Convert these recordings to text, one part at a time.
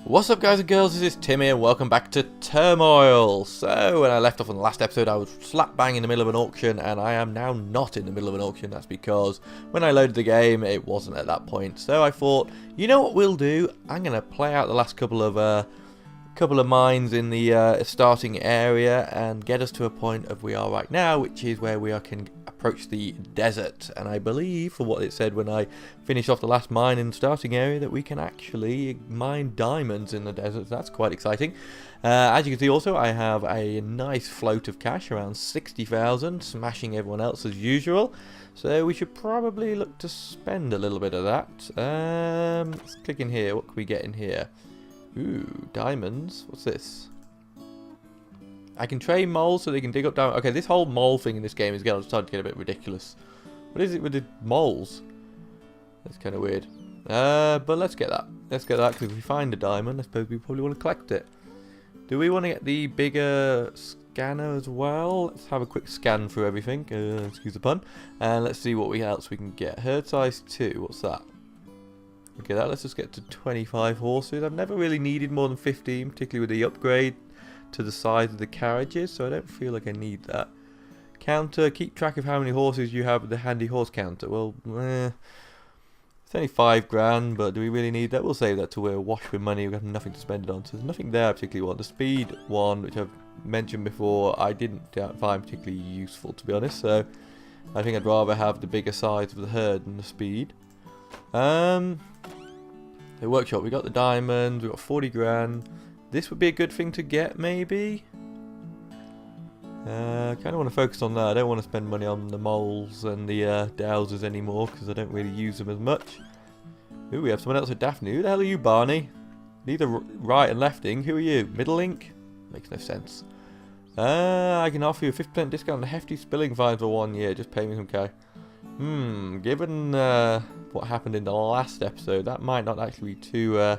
What's up, guys and girls, this is Timmy and welcome back to Turmoil. So when I left off on the last episode I was slap bang in the middle of an auction, and I am now not in the middle of an auction. That's because when I loaded the game it wasn't at that point. So I thought, you know what we'll do, I'm going to play out the last couple of mines in the starting area and get us to a point of we are right now, which is where we can approach the desert. And I believe, from what it said when I finished off the last mine in the starting area, that we can actually mine diamonds in the desert. So that's quite exciting. As you can see, also I have a nice float of cash, around 60,000, smashing everyone else as usual. So we should probably look to spend a little bit of that. Let's click in here. What can we get in here? Ooh, diamonds. What's this? I can train moles so they can dig up diamonds. Okay, this whole mole thing in this game is starting to get a bit ridiculous. What is it with the moles? That's kind of weird. But let's get that. Let's get that, because if we find a diamond, I suppose we probably want to collect it. Do we want to get the bigger scanner as well? Let's have a quick scan through everything. Excuse the pun. And let's see what else we can get. Herd size 2. What's that? Okay, that lets us get to 25 horses. I've never really needed more than 15, particularly with the upgrade to the size of the carriages, so I don't feel like I need that. Counter, keep track of how many horses you have with the handy horse counter. Well, it's only 5 grand, but do we really need that? We'll save that till we're awash with money. We've got nothing to spend it on, so there's nothing there I particularly want. The speed one, which I've mentioned before, I didn't find particularly useful, to be honest, so I think I'd rather have the bigger size of the herd than the speed. The workshop, we got the diamonds, we got 40 grand. This would be a good thing to get, maybe. I kind of want to focus on that. I don't want to spend money on the moles and the dowsers anymore, because I don't really use them as much. Ooh, we have someone else at Daphne. Who the hell are you, Barney? Neither right and lefting. Who are you? Middle link? Makes no sense. I can offer you a 50% discount on the hefty spilling fines for 1 year. Just pay me some cash. Given what happened in the last episode, that might not actually be too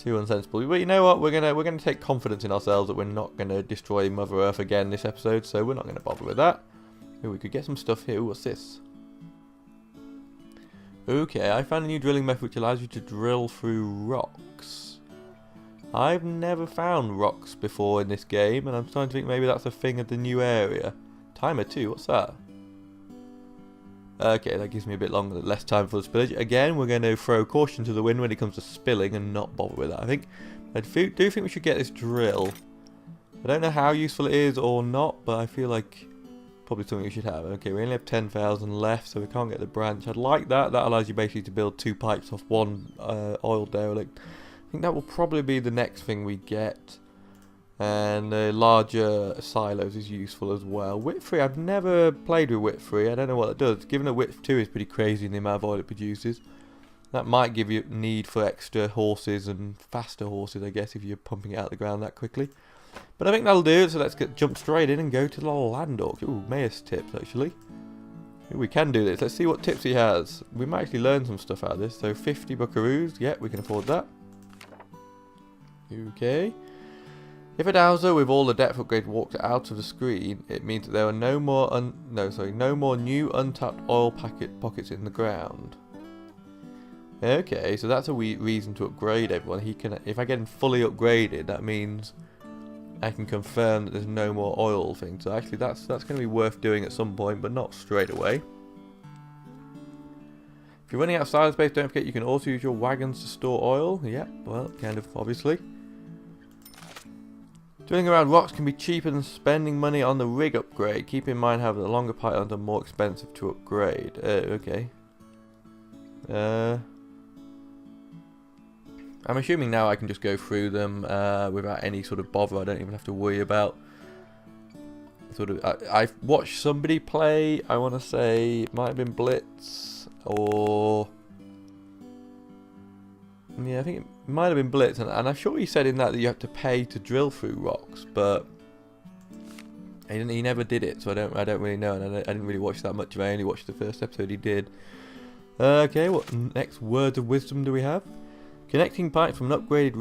unsensible. But you know what? We're gonna take confidence in ourselves that we're not gonna destroy Mother Earth again this episode, so we're not gonna bother with that. Ooh, we could get some stuff here. Ooh, what's this? Okay, I found a new drilling method which allows you to drill through rocks. I've never found rocks before in this game, and I'm starting to think maybe that's a thing of the new area. Timer 2, what's that? Okay, that gives me a bit less time for the spillage. Again, we're going to throw caution to the wind when it comes to spilling and not bother with that. I do think we should get this drill. I don't know how useful it is or not, but I feel like probably something we should have. Okay, we only have 10,000 left, so we can't get the branch. I'd like that. That allows you basically to build 2 pipes off one oil derelict. I think that will probably be the next thing we get. And larger silos is useful as well. Width 3, I've never played with width 3. I don't know what it does. Given that width 2 is pretty crazy in the amount of oil it produces, that might give you need for extra horses and faster horses, I guess, if you're pumping it out of the ground that quickly. But I think that'll do it, so let's jump straight in and go to the land auction. Ooh, Mayor's tips, actually. Ooh, we can do this. Let's see what tips he has. We might actually learn some stuff out of this. So 50 buckaroos, yeah, we can afford that. Okay. If a dowser with all the depth upgrade walked out of the screen, it means that there are no more new untapped oil pockets in the ground. Okay, so that's a reason to upgrade everyone. If I get him fully upgraded, that means I can confirm that there's no more oil thing. So actually, that's going to be worth doing at some point, but not straight away. If you're running out of silo space, don't forget you can also use your wagons to store oil. Yeah, well, kind of obviously. Drilling around rocks can be cheaper than spending money on the rig upgrade. Keep in mind, however, the longer pylons are more expensive to upgrade. Okay. I'm assuming now I can just go through them without any sort of bother. I don't even have to worry about I've watched somebody play. I want to say it might have been Blitz or yeah, I think it might have been Blitz, and I'm sure he said in that you have to pay to drill through rocks, but he never did it, so I don't really know, and I didn't really watch that much of it. I only watched the first episode he did. Okay, what next words of wisdom do we have? Connecting pipes from an upgraded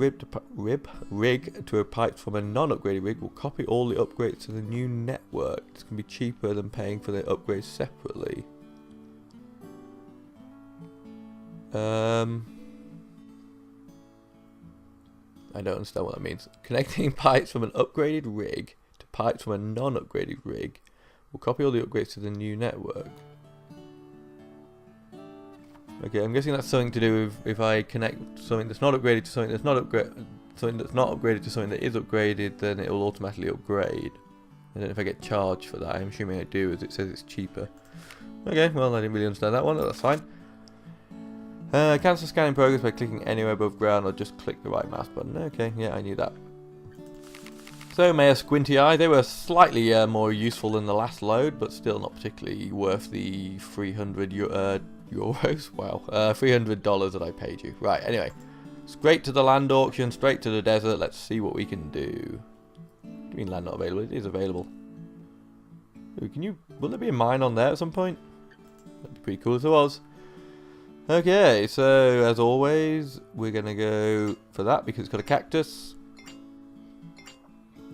rig to a pipe from a non-upgraded rig will copy all the upgrades to the new network. This can be cheaper than paying for the upgrades separately. I don't understand what that means. Connecting pipes from an upgraded rig to pipes from a non-upgraded rig will copy all the upgrades to the new network. Okay, I'm guessing that's something to do with if I connect something that's not upgraded to something that's not upgraded to something that is upgraded, then it will automatically upgrade. I don't know if I get charged for that. I'm assuming I do, as it says it's cheaper. Okay, well, I didn't really understand that one. That's fine. Cancel scanning progress by clicking anywhere above ground or just click the right mouse button. Okay, yeah, I knew that. So, Mayor Squinty Eye, they were slightly more useful than the last load, but still not particularly worth the 300 euros. Wow, $300 that I paid you. Right, anyway. Straight to the land auction, straight to the desert. Let's see what we can do. What do you mean land not available? It is available. Ooh, will there be a mine on there at some point? That'd be pretty cool if there was. Okay, so as always, we're going to go for that because it's got a cactus.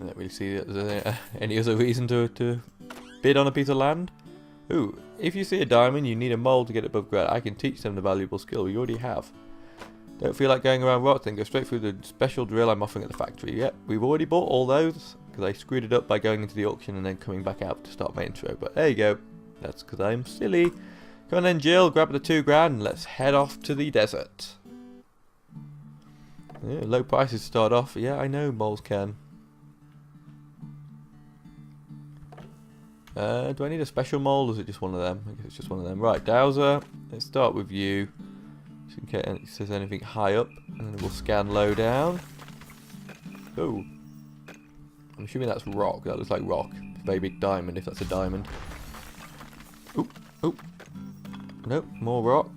I don't really see that there's any other reason to bid on a piece of land. Ooh, if you see a diamond, you need a mole to get it above ground. I can teach them the valuable skill. You already have. Don't feel like going around rocks, then go straight through the special drill I'm offering at the factory. Yep, we've already bought all those because I screwed it up by going into the auction and then coming back out to start my intro. But there you go. That's because I'm silly. Come on then, Jill, grab the 2 grand and let's head off to the desert. Yeah, low prices start off. Yeah, I know moles can. Do I need a special mole or is it just one of them? I guess it's just one of them. Right, Dowser, let's start with you. Just in case it says anything high up. And then we'll scan low down. Oh. I'm assuming that's rock. That looks like rock. Very big diamond if that's a diamond. Oop, oop. Nope, more rock.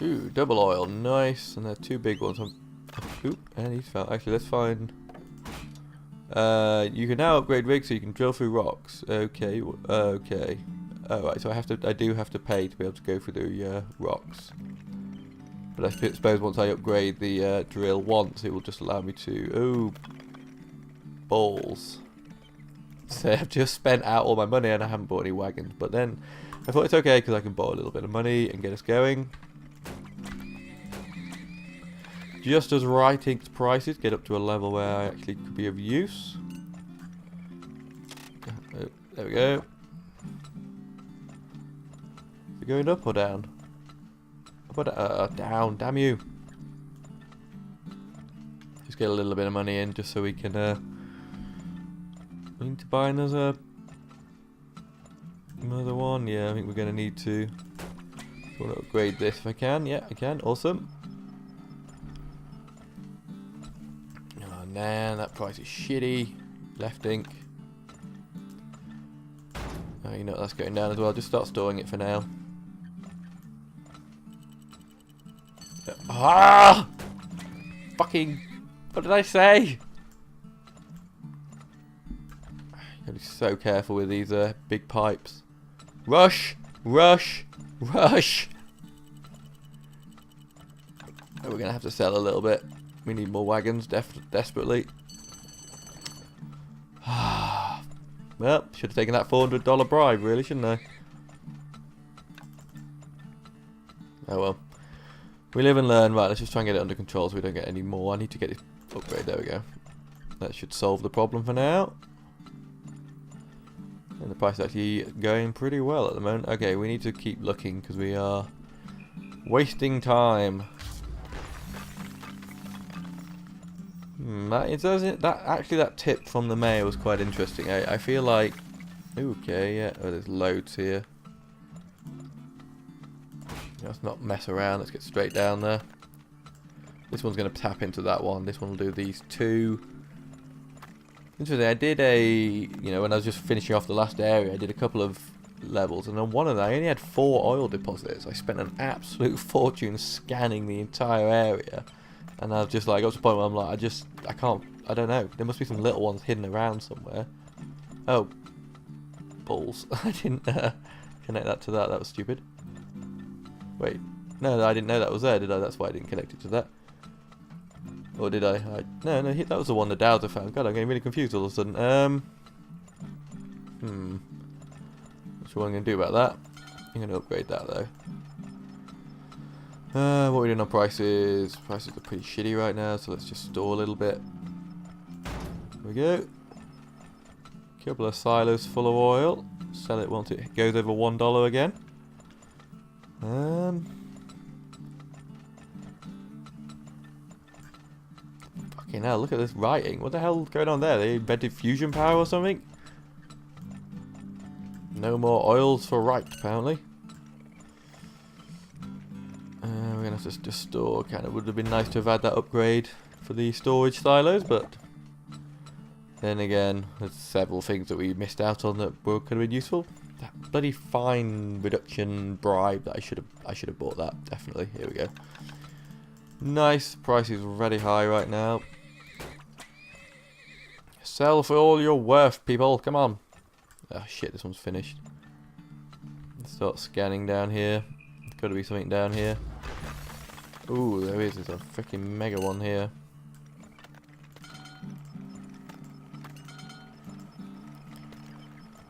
Ooh, double oil, nice. And there are 2 big ones. Oop, and he's found. Actually, let's find. You can now upgrade rigs so you can drill through rocks. Okay, okay. Oh, right, so I do have to pay to be able to go through the rocks. But I suppose once I upgrade the drill once, it will just allow me to. Oh, balls. So I've just spent out all my money and I haven't bought any wagons. But then I thought it's okay because I can borrow a little bit of money and get us going. Just as writing's prices get up to a level where I actually could be of use. Oh, there we go. Is it going up or down? Up or down, damn you. Just get a little bit of money in just so we can we need to buy another one. Yeah, I think we're going to need to. I want to upgrade this if I can. Yeah, I can. Awesome. Oh man, that price is shitty. Left ink. Oh, you know that's going down as well. Just start storing it for now. Ah! Fucking! What did I say? Gotta be so careful with these big pipes. Rush! Rush! Rush! Oh, we're gonna have to sell a little bit. We need more wagons, desperately. Well, should have taken that $400 bribe, really, shouldn't I? Oh well. We live and learn. Right, let's just try and get it under control so we don't get any more. I need to get it upgrade. There we go. That should solve the problem for now. And the price is actually going pretty well at the moment. Okay, we need to keep looking because we are wasting time. That tip from the mayor was quite interesting. I feel like. Okay, yeah. Oh, there's loads here. Let's not mess around. Let's get straight down there. This one's going to tap into that one. This one will do these 2. Interesting. I did when I was just finishing off the last area, I did a couple of levels, and on one of them I only had 4 oil deposits. I spent an absolute fortune scanning the entire area, and I've just got to the point where I'm like, I don't know. There must be some little ones hidden around somewhere. Oh, balls! I didn't connect that to that. That was stupid. Wait, no, I didn't know that was there, did I? That's why I didn't connect it to that. Or did I? No, that was the one the Dowser found. God, I'm getting really confused all of a sudden. Not sure what I'm going to do about that. I'm going to upgrade that, though. What are we doing on prices? Prices are pretty shitty right now, so let's just store a little bit. There we go. Couple of silos full of oil. Sell it once it goes over $1 again. Fucking hell, look at this writing. What the hell's going on there? They invented fusion power or something? No more oils for right, apparently. We're going to have to just store. Kind of would have been nice to have had that upgrade for the storage silos, but then again, there's several things that we missed out on that could have been useful. That bloody fine reduction bribe that I should have bought that, definitely. Here we go. Nice. Price is very high right now. Sell for all you're worth, people. Come on. Oh shit, this one's finished. Let's start scanning down here. There's got to be something down here. Ooh, there is. There's a freaking mega one here.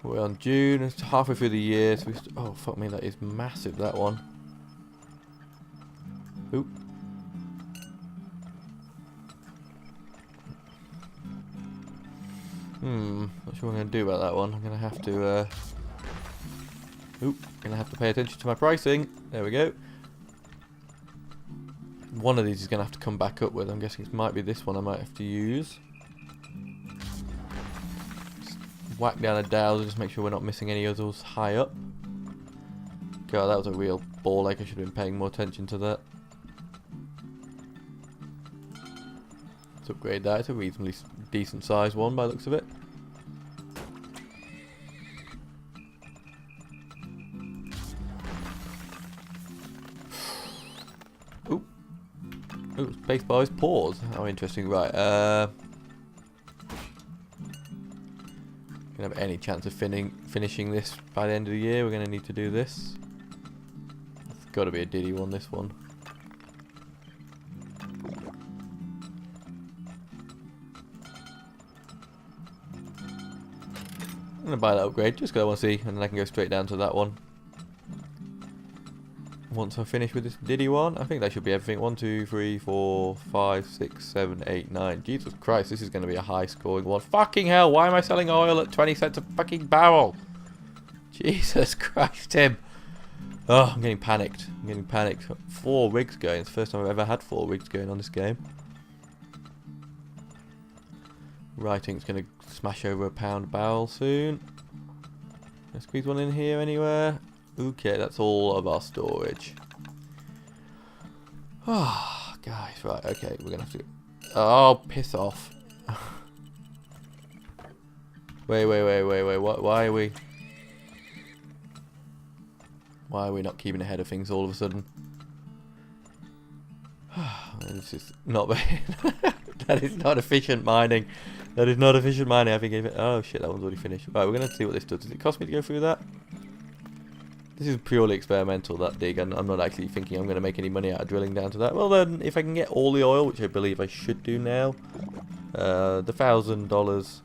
We're on June. It's halfway through the year. So oh fuck me, that is massive. That one. Oop. Not sure what I'm going to do about that one. I'm going to have to, gonna have to pay attention to my pricing. There we go. One of these is going to have to come back up with. I'm guessing it might be this one I might have to use. Just whack down a dowser, just make sure we're not missing any others high up. God, that was a real ball ache. I should have been paying more attention to that. Let's upgrade that. It's a reasonably decent sized one by the looks of it. Ooh, spacebar is pause. How interesting. Right. Gonna have any chance of finishing this by the end of the year? We're gonna need to do this. It's got to be a Diddy one. This one. I'm gonna buy that upgrade just because I want to see, and then I can go straight down to that one. Once I finish with this Diddy one, I think that should be everything. 1, 2, 3, 4, 5, 6, 7, 8, 9. Jesus Christ, this is going to be a high scoring one. Fucking hell, why am I selling oil at 20 cents a fucking barrel? Jesus Christ, Tim. Oh, I'm getting panicked. 4 rigs going. It's the first time I've ever had 4 rigs going on this game. Writing's going to smash over £1 a barrel soon. Let's squeeze one in here anywhere. Okay, that's all of our storage. Ah, guys, right, okay, we're gonna have to... Oh, piss off. Wait, why are we... Why are we not keeping ahead of things all of a sudden? This is not very... That is not efficient mining. That is not efficient mining. I think... Oh shit, that one's already finished. Right, we're gonna see what this does. Does it cost me to go through that? This is purely experimental, that dig, and I'm not actually thinking I'm going to make any money out of drilling down to that. Well then, if I can get all the oil, which I believe I should do now, the $1,000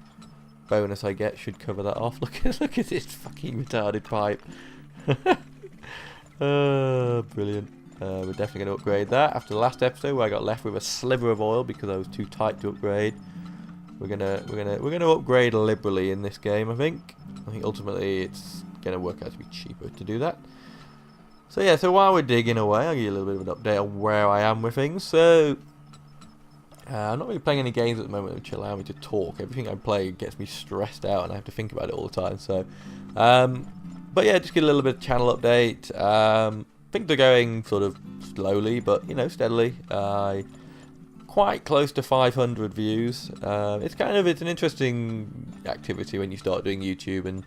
bonus I get should cover that off. Look at this fucking retarded pipe. Brilliant. We're definitely going to upgrade that. After the last episode where I got left with a sliver of oil because I was too tight to upgrade, we're gonna upgrade liberally in this game. I think ultimately it's going to work out to be cheaper to do that. So yeah, so while we're digging away, I'll give you a little bit of an update on where I am with things. So I'm not really playing any games at the moment which allow me to talk. Everything I play gets me stressed out and I have to think about it all the time. So but yeah, just get a little bit of channel update. Things are going sort of slowly, but you know, steadily. Quite close to 500 views. It's an interesting activity when you start doing YouTube and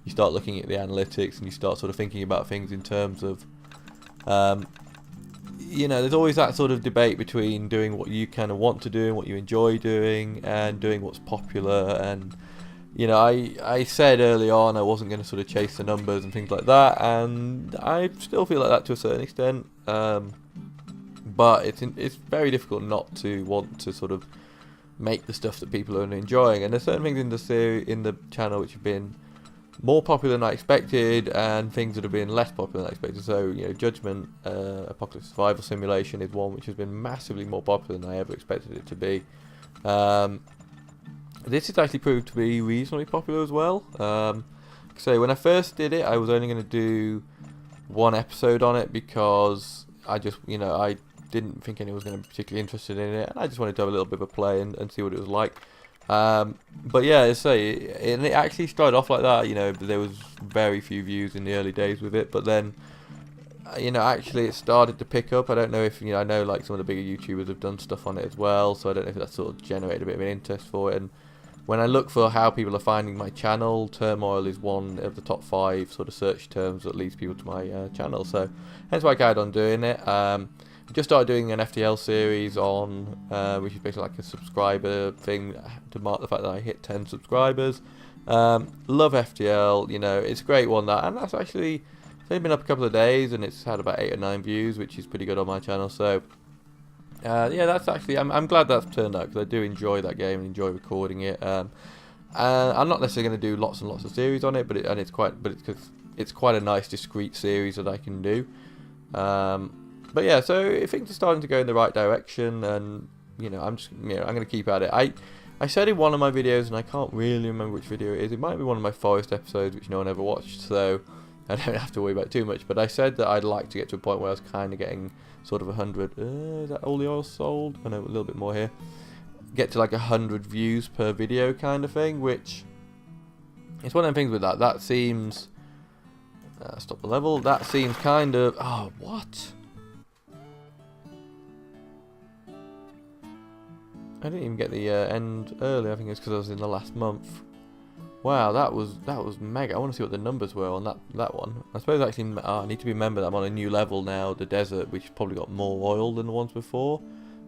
you start looking at the analytics and you start sort of thinking about things in terms of, you know, there's always that sort of debate between doing what you kind of want to do and what you enjoy doing and doing what's popular. And, you know, I said early on I wasn't going to sort of chase the numbers and things like that, and I still feel like that to a certain extent. But it's very difficult not to want to sort of make the stuff that people are enjoying. And there's certain things in the channel which have been more popular than I expected, and things that have been less popular than I expected. So, you know, Judgment Apocalypse Survival Simulation is one which has been massively more popular than I ever expected it to be. This has actually proved to be reasonably popular as well. So when I first did it, I was only going to do one episode on it because I just, you know, I didn't think anyone was going to be particularly interested in it, and I just wanted to have a little bit of a play and see what it was like. But yeah, as I say, it actually started off like that. You know, there was very few views in the early days with it, but then, you know, actually it started to pick up. I don't know if, you know, I know like some of the bigger YouTubers have done stuff on it as well, so I don't know if that sort of generated a bit of an interest for it. And when I look for how people are finding my channel, Turmoil is one of the top 5 sort of search terms that leads people to my channel. So hence why I carried on doing it. I just started doing an FTL series on, which is basically like a subscriber thing to mark the fact that I hit 10 subscribers. Love FTL, you know, it's a great one that, and that's actually, it's only been up a couple of days and it's had about 8 or 9 views, which is pretty good on my channel. So yeah, that's actually, I'm glad that's turned out, because I do enjoy that game and enjoy recording it. I'm not necessarily going to do lots and lots of series on it, but it's quite a nice discrete series that I can do. But yeah, so things are starting to go in the right direction, and you know, I'm going to keep at it. I said in one of my videos, and I can't really remember which video it is. It might be one of my forest episodes, which no one ever watched, so I don't have to worry about it too much. But I said that I'd like to get to a point where I was kind of getting sort of 100. Is that all the oil sold? I know a little bit more here. Get to like 100 views per video kind of thing, which it's one of them things with that. That seems stop the level. That seems kind of what? I didn't even get the end early. I think it's because I was in the last month. Wow, that was mega. I want to see what the numbers were on that one. I suppose actually I need to remember that I'm on a new level now, the desert, which probably got more oil than the ones before.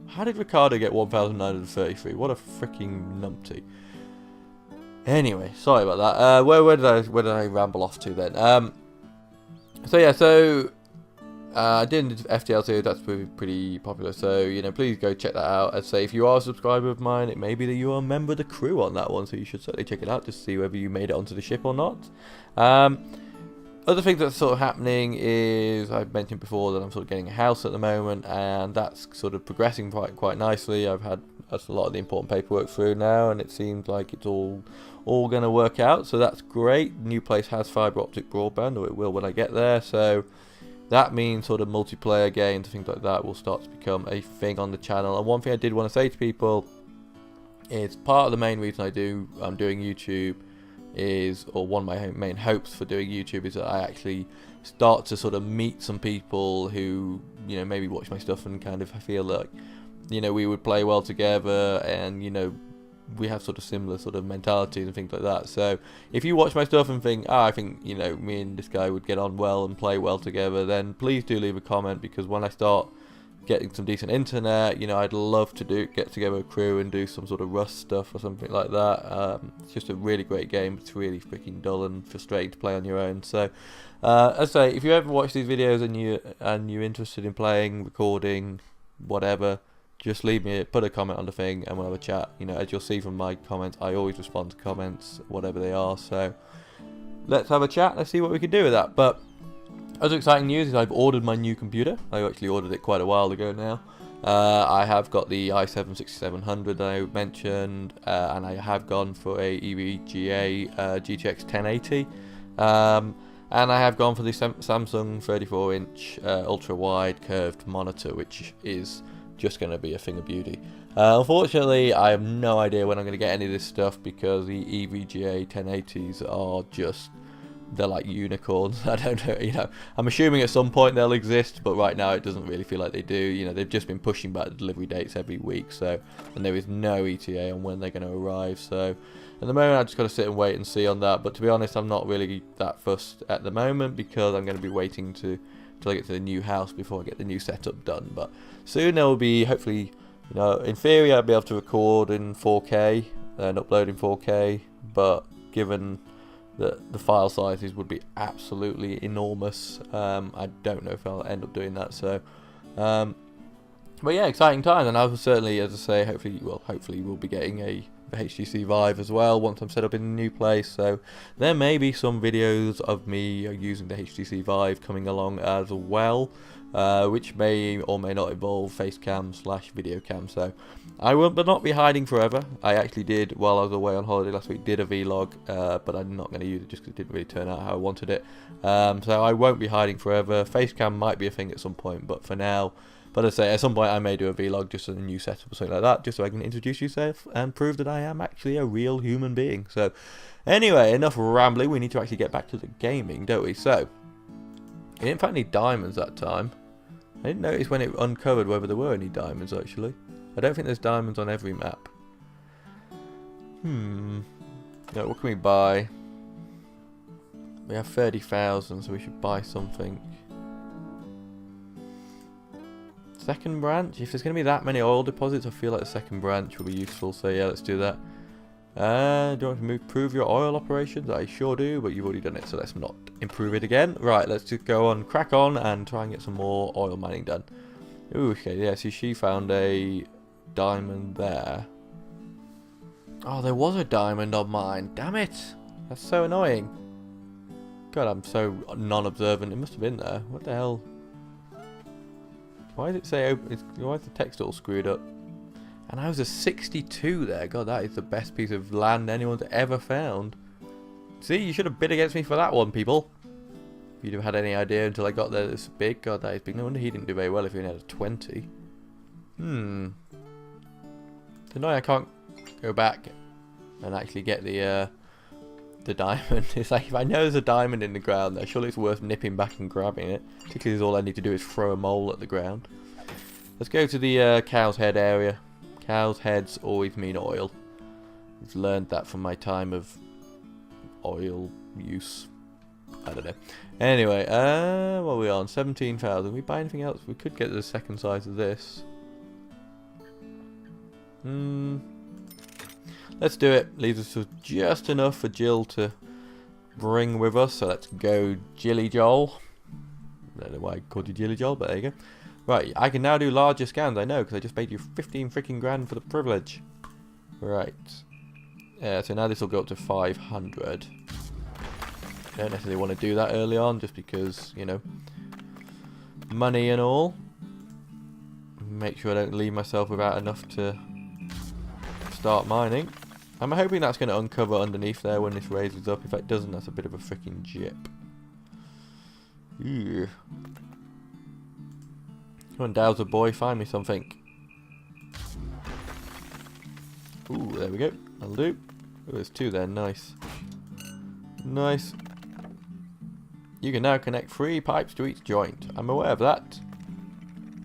How did Ricardo get 1,933? What a freaking numpty. Anyway, sorry about that. Where did I ramble off to then? So yeah, I did FTL series, that's pretty popular, so you know, please go check that out. I'd say if you are a subscriber of mine, it may be that you are a member of the crew on that one, so you should certainly check it out to see whether you made it onto the ship or not. Other things that's sort of happening is, I've mentioned before that I'm sort of getting a house at the moment, and that's sort of progressing quite nicely. I've had a lot of the important paperwork through now, and it seems like it's all going to work out, so that's great. New place has fibre optic broadband, or it will when I get there, so that means sort of multiplayer games, things like that, will start to become a thing on the channel. And one thing I did want to say to people is, part of the main reason I'm doing YouTube is, or one of my main hopes for doing YouTube is that I actually start to sort of meet some people who, you know, maybe watch my stuff and kind of feel like, you know, we would play well together, and you know, we have sort of similar sort of mentalities and things like that. So if you watch my stuff and think, I think, you know, me and this guy would get on well and play well together, then please do leave a comment, because when I start getting some decent internet, you know, I'd love to get together a crew and do some sort of Rust stuff or something like that. It's just a really great game. It's really freaking dull and frustrating to play on your own. So as I say, if you ever watch these videos and you're interested in playing, recording, whatever, just put a comment on the thing and we'll have a chat. You know, as you'll see from my comments, I always respond to comments, whatever they are. So let's have a chat. Let's see what we can do with that. But other exciting news is I've ordered my new computer. I actually ordered it quite a while ago now. I have got the i7-6700 that I mentioned, and I have gone for a EVGA GTX 1080. And I have gone for the Samsung 34-inch ultra-wide curved monitor, which is just going to be a thing of beauty. Unfortunately, I have no idea when I'm going to get any of this stuff, because the EVGA 1080s are just, they're like unicorns. I don't know, you know, I'm assuming at some point they'll exist, but right now it doesn't really feel like they do. You know, they've just been pushing back the delivery dates every week, so, and there is no ETA on when they're going to arrive. So at the moment, I've just got to sit and wait and see on that. But to be honest, I'm not really that fussed at the moment, because I'm going to be waiting till I get to the new house before I get the new setup done. But soon there will be, hopefully, you know, in theory I'll be able to record in 4K and upload in 4K, but given that the file sizes would be absolutely enormous, I don't know if I'll end up doing that. So but yeah, exciting times, and I will certainly, as I say, hopefully we'll be getting a the HTC Vive as well once I'm set up in a new place, so there may be some videos of me using the HTC Vive coming along as well, which may or may not involve facecam / video cam, so I will not be hiding forever. I actually did, while I was away on holiday last week, did a vlog, but I'm not going to use it just because it didn't really turn out how I wanted it, so I won't be hiding forever. Facecam might be a thing at some point, but for now, but as I say, at some point I may do a vlog just on a new setup or something like that, just so I can introduce yourself and prove that I am actually a real human being. So anyway, enough rambling, we need to actually get back to the gaming, don't we? So, I didn't find any diamonds that time. I didn't notice when it uncovered whether there were any diamonds actually. I don't think there's diamonds on every map. No, what can we buy? We have 30,000, so we should buy something. Second branch? If there's going to be that many oil deposits, I feel like the second branch will be useful, so yeah, let's do that. Do you want to improve your oil operations? I sure do, but you've already done it, so let's not improve it again. Right, let's just go on, crack on, and try and get some more oil mining done. Ooh, okay, yeah, see, she found a diamond there. Oh, there was a diamond on mine. Damn it! That's so annoying. God, I'm so non-observant. It must have been there. What the hell? Why does it say open? Why is the text all screwed up? And I was a 62 there. God, that is the best piece of land anyone's ever found. See, you should have bid against me for that one, people. If you'd have had any idea until I got there this big. God, that is big. No wonder he didn't do very well if he only had a 20. It's annoying I can't go back and actually get the diamond. It's like, if I know there's a diamond in the ground there, surely it's worth nipping back and grabbing it. Particularly as all I need to do is throw a mole at the ground. Let's go to the cow's head area. Cow's heads always mean oil. I've learned that from my time of oil use. I don't know. Anyway, what are we on? 17,000. We buy anything else? We could get the second size of this. Let's do it. Leaves us with just enough for Jill to bring with us. So let's go, Jilly Joel. I don't know why I called you Jilly Joel, but there you go. Right, I can now do larger scans. I know, because I just paid you 15 freaking grand for the privilege. Right. So now this will go up to 500. Don't necessarily want to do that early on, just because, you know, money and all. Make sure I don't leave myself without enough to start mining. I'm hoping that's going to uncover underneath there when this raises up. If it doesn't, that's a bit of a freaking jip. Ew. Come on, Dowser boy, find me something. Ooh, there we go. That'll do. Oh, there's two there. Nice. Nice. You can now connect 3 pipes to each joint. I'm aware of that.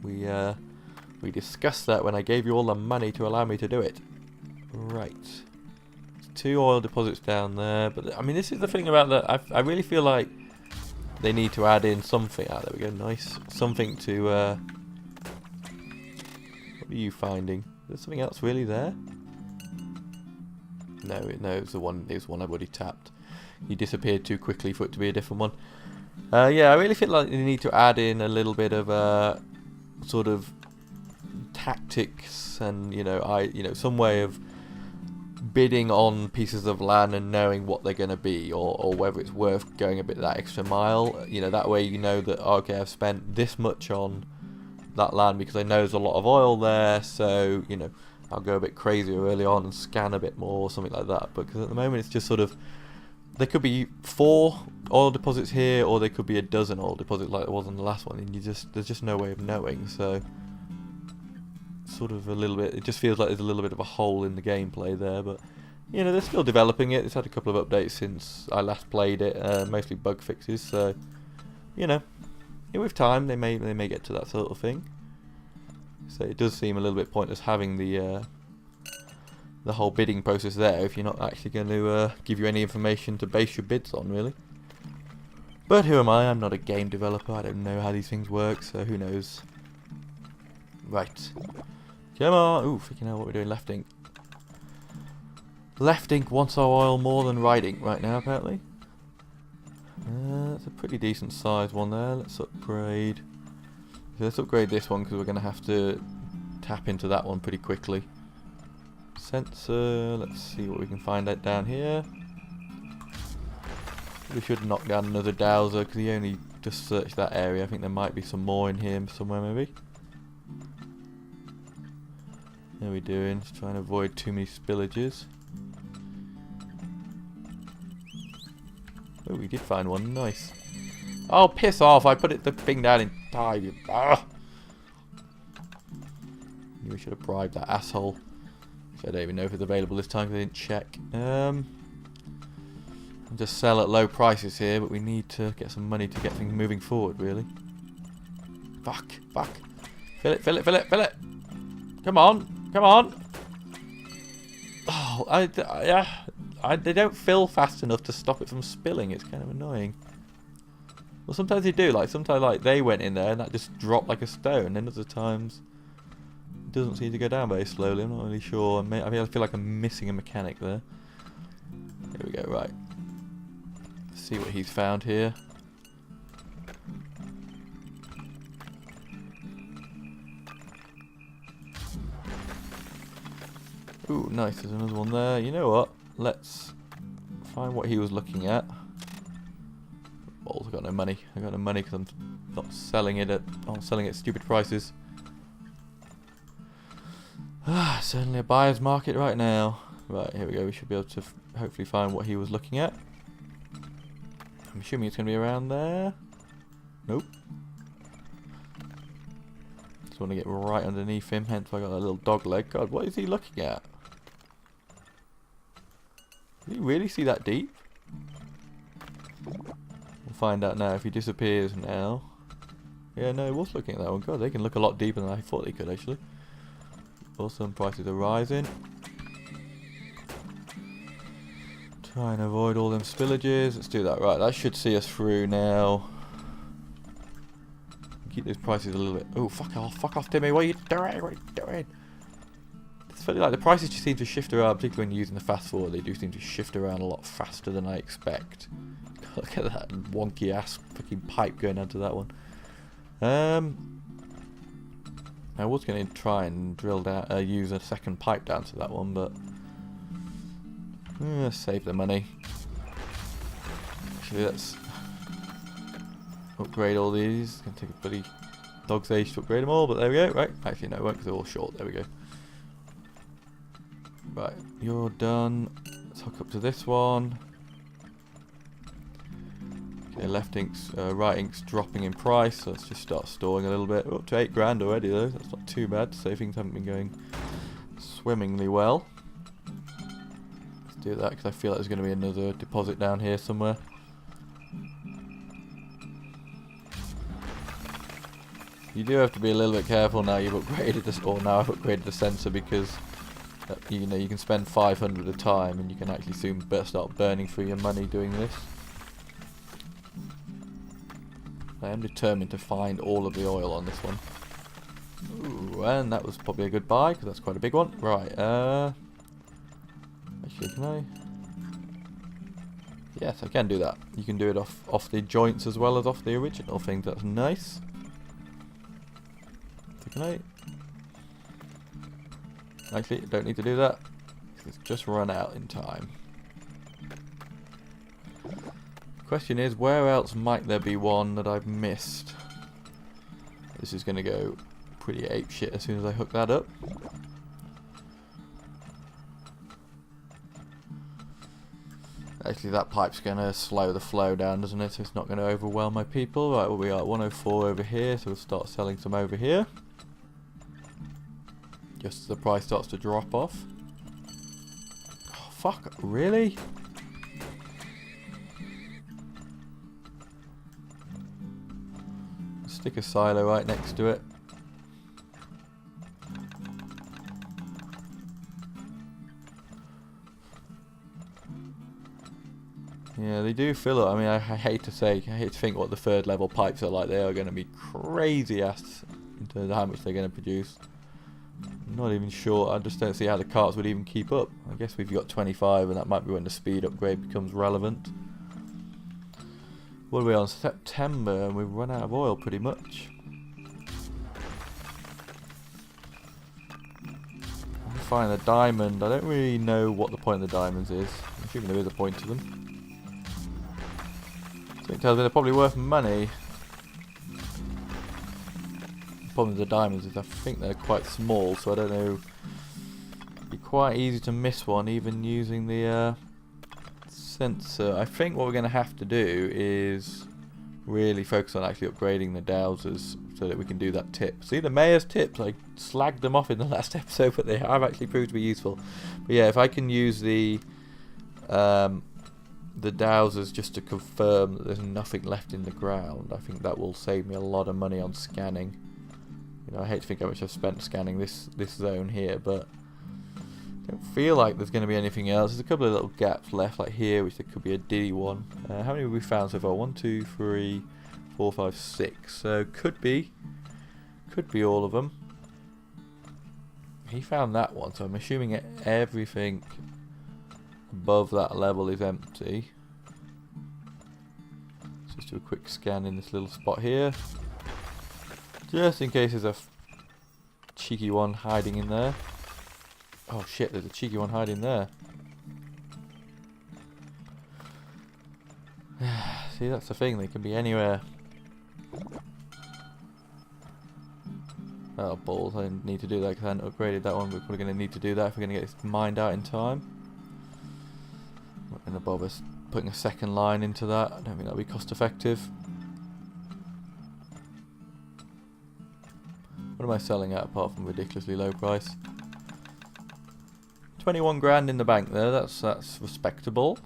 We discussed that when I gave you all the money to allow me to do it. Right. There's 2 oil deposits down there, but I mean, this is the thing about that. I really feel like they need to add in something. Ah, there we go. Nice. Something to. What are you finding? There's something else really there? No, it's the one. It's one I've already tapped. He disappeared too quickly for it to be a different one. Yeah, I really feel like they need to add in a little bit of sort of tactics and some way of bidding on pieces of land and knowing what they're going to be, or whether it's worth going a bit that extra mile. That way you know that, okay, I've spent this much on that land because I know there's a lot of oil there, so I'll go a bit crazier early on and scan a bit more or something like that. Because at the moment it's just sort of, there could be 4 oil deposits here, or there could be a dozen oil deposits like there was on the last one, and there's just no way of knowing. So sort of a little bit, it just feels like there's a little bit of a hole in the gameplay there, but they're still developing it. It's had a couple of updates since I last played it, mostly bug fixes, so with time they may get to that sort of thing. So it does seem a little bit pointless having the whole bidding process there if you're not actually going to give you any information to base your bids on, really. But who am I? I'm not a game developer. I don't know how these things work, so who knows. Right. Come on. Ooh, freaking hell, what are we doing? Left ink. Left ink wants our oil more than right ink right now, apparently. That's a pretty decent sized one there. Let's upgrade. So let's upgrade this one because we're going to have to tap into that one pretty quickly. sensor. Let's see what we can find out down here. We should knock down another dowser because he only just searched that area. I think there might be some more in here somewhere maybe. How are we doing? Just trying to avoid too many spillages. Oh, we did find one. Nice. Oh, piss off! I put the thing down in time. Ah! We should have bribed that asshole. I don't even know if it's available this time because I didn't check. Just sell at low prices here, but we need to get some money to get things moving forward, really. Fuck, fuck. Fill it, fill it, fill it, fill it. Come on, come on. Oh, they don't fill fast enough to stop it from spilling. It's kind of annoying. Well, sometimes they do. Sometimes they went in there and that just dropped like a stone. And other times, it doesn't seem to go down very slowly. I'm not really sure. I feel like I'm missing a mechanic there. Here we go. Right. Let's see what he's found here. Ooh, nice. There's another one there. You know what? Let's find what he was looking at. Balls, I've got no money. I've got no money because I'm not selling it at stupid prices. Certainly a buyer's market right now. Right, here we go. We should be able to hopefully find what he was looking at. I'm assuming it's going to be around there. Nope. Just want to get right underneath him, hence I got that little dog leg. God, what is he looking at? Did he really see that deep? We'll find out now if he disappears now. Yeah, no, he was looking at that one. God, they can look a lot deeper than I thought they could, actually. Also, prices are rising. Try and avoid all them spillages. Let's do that. Right, that should see us through now. Keep those prices a little bit. Oh, fuck off, Timmy. What are you doing? What are you doing? It's funny, like the prices just seem to shift around, particularly when you're using the fast forward. They do seem to shift around a lot faster than I expect. Look at that wonky ass fucking pipe going onto that one. I was going to try and drill down, use a second pipe down to that one, but save the money. Actually, let's upgrade all these. It's going to take a bloody dog's age to upgrade them all, but there we go. Right, actually no, it won't because they're all short. There we go. Right, you're done. Let's hook up to this one. Okay, left ink's, right ink's dropping in price, so let's just start storing a little bit. We're up to 8 grand already though, that's not too bad, so things haven't been going swimmingly well. Let's do that because I feel like there's going to be another deposit down here somewhere. You do have to be a little bit careful now you've upgraded this, or now I've upgraded the sensor, because you know you can spend 500 a time and you can actually soon start burning through your money doing this. I am determined to find all of the oil on this one. Ooh, and that was probably a good buy because that's quite a big one. Right, actually can I? Yes, I can do that. You can do it off the joints as well as off the original thing. That's nice. So can I? Actually, I don't need to do that. It's just run out in time. Question is, where else might there be one that I've missed? This is going to go pretty apeshit as soon as I hook that up. Actually, that pipe's going to slow the flow down, doesn't it? So it's not going to overwhelm my people. Right, well, we are at 104 over here, so we'll start selling some over here. Just as the price starts to drop off. Oh, fuck, really? Stick a silo right next to it. Yeah, they do fill it. I mean, I hate to think what the third level pipes are like. They are going to be crazy ass in terms of how much they're going to produce. I'm not even sure. I just don't see how the carts would even keep up. I guess we've got 25 and that might be when the speed upgrade becomes relevant. What are we on? September and we've run out of oil pretty much. If find a diamond. I don't really know what the point of the diamonds is. I'm assuming there is a point to them. So it tells me they're probably worth money. The problem with the diamonds is I think they're quite small, so I don't know. It'd be quite easy to miss one even using the sensor. I think what we're going to have to do is really focus on actually upgrading the dowsers so that we can do that tip. See, the mayor's tips, I slagged them off in the last episode, but they have actually proved to be useful. But yeah, if I can use the dowsers just to confirm that there's nothing left in the ground, I think that will save me a lot of money on scanning. You know, I hate to think how much I've spent scanning this zone here, but I don't feel like there's going to be anything else. There's a couple of little gaps left, like here, which there could be a diddy one. How many have we found so far? 1, 2, 3, 4, 5, 6. So could be all of them. He found that one, so I'm assuming everything above that level is empty. Let's just do a quick scan in this little spot here, just in case there's a cheeky one hiding in there. Oh shit, there's a cheeky one hiding there. See, that's the thing, they can be anywhere. Oh balls, I didn't need to do that because I hadn't upgraded that one. We're probably going to need to do that if we're going to get this mined out in time. Not going to bother putting a second line into that. I don't think that'll be cost effective. What am I selling at apart from ridiculously low price? 21 grand in the bank there, that's respectable.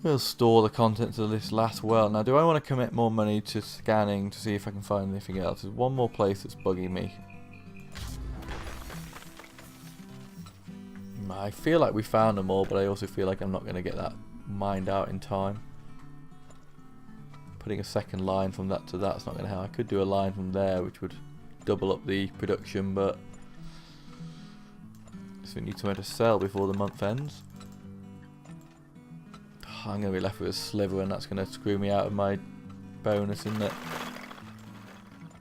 We'll store the contents of this last well. Now, do I want to commit more money to scanning to see if I can find anything else? There's one more place that's bugging me. I feel like we found them all, but I also feel like I'm not going to get that mined out in time. Putting a second line from that to that's not going to help. I could do a line from there, which would double up the production, but so we need somewhere to sell before the month ends. I'm going to be left with a sliver, and that's going to screw me out of my bonus, isn't it?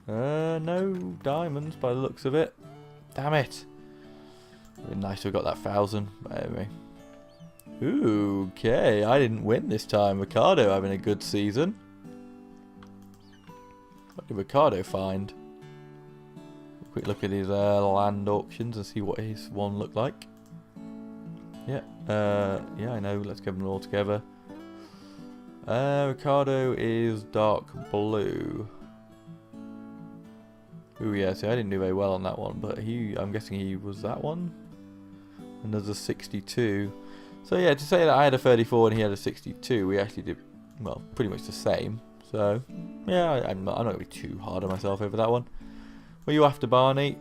No diamonds by the looks of it. Damn it! It'd be nice to have got that 1,000. But anyway. Ooh, okay, I didn't win this time. Ricardo having a good season. What did Ricardo find? A quick look at his land auctions and see what his one looked like. Yeah, yeah, I know. Let's get them all together. Ricardo is dark blue. Ooh, yeah. See, I didn't do very well on that one, but I'm guessing he was that one. And there's a 62. So yeah, to say that I had a 34 and he had a 62, we actually did well, pretty much the same. So yeah, I'm not going to be too hard on myself over that one. Were you after Barney?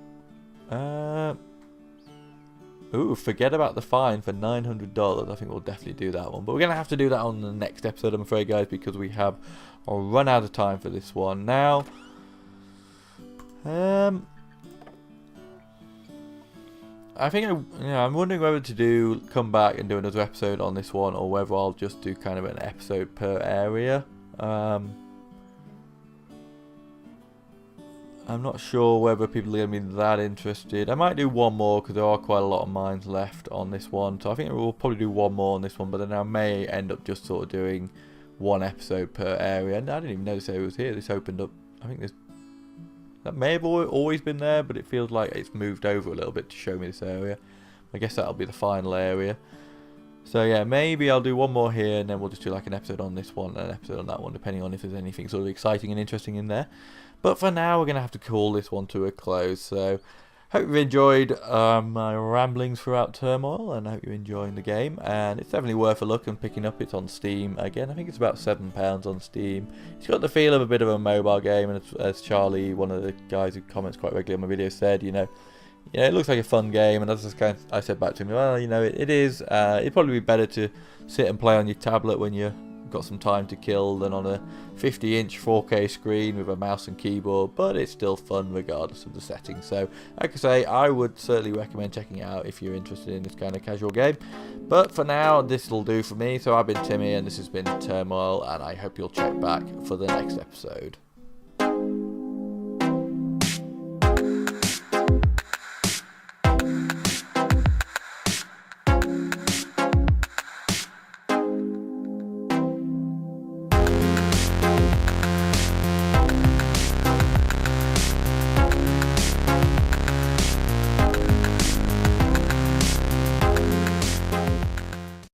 Ooh, forget about the fine for $900. I think we'll definitely do that one. But we're going to have to do that on the next episode, I'm afraid, guys, because we have run out of time for this one. Now, I think I'm wondering whether to come back and do another episode on this one, or whether I'll just do kind of an episode per area. I'm not sure whether people are going to be that interested. I might do one more because there are quite a lot of mines left on this one. So I think we'll probably do one more on this one, but then I may end up just sort of doing one episode per area. And I didn't even notice it was here. This opened up. I think that may have always been there, but it feels like it's moved over a little bit to show me this area. I guess that'll be the final area. So yeah, maybe I'll do one more here, and then we'll just do like an episode on this one and an episode on that one, depending on if there's anything sort of exciting and interesting in there. But for now, we're going to have to call this one to a close. So, hope you've enjoyed my ramblings throughout Turmoil, and I hope you're enjoying the game. And it's definitely worth a look and picking up. It's on Steam. Again, I think it's about £7 on Steam. It's got the feel of a bit of a mobile game, and as Charlie, one of the guys who comments quite regularly on my videos, said, you know, it looks like a fun game. And as I said back to him, well, you know, it is. It'd probably be better to sit and play on your tablet when you're got some time to kill than on a 50-inch 4K screen with a mouse and keyboard, but it's still fun regardless of the settings. So like I say, I would certainly recommend checking it out if you're interested in this kind of casual game. But for now, this will do for me. So I've been Timmy, and this has been Turmoil, and I hope you'll check back for the next episode.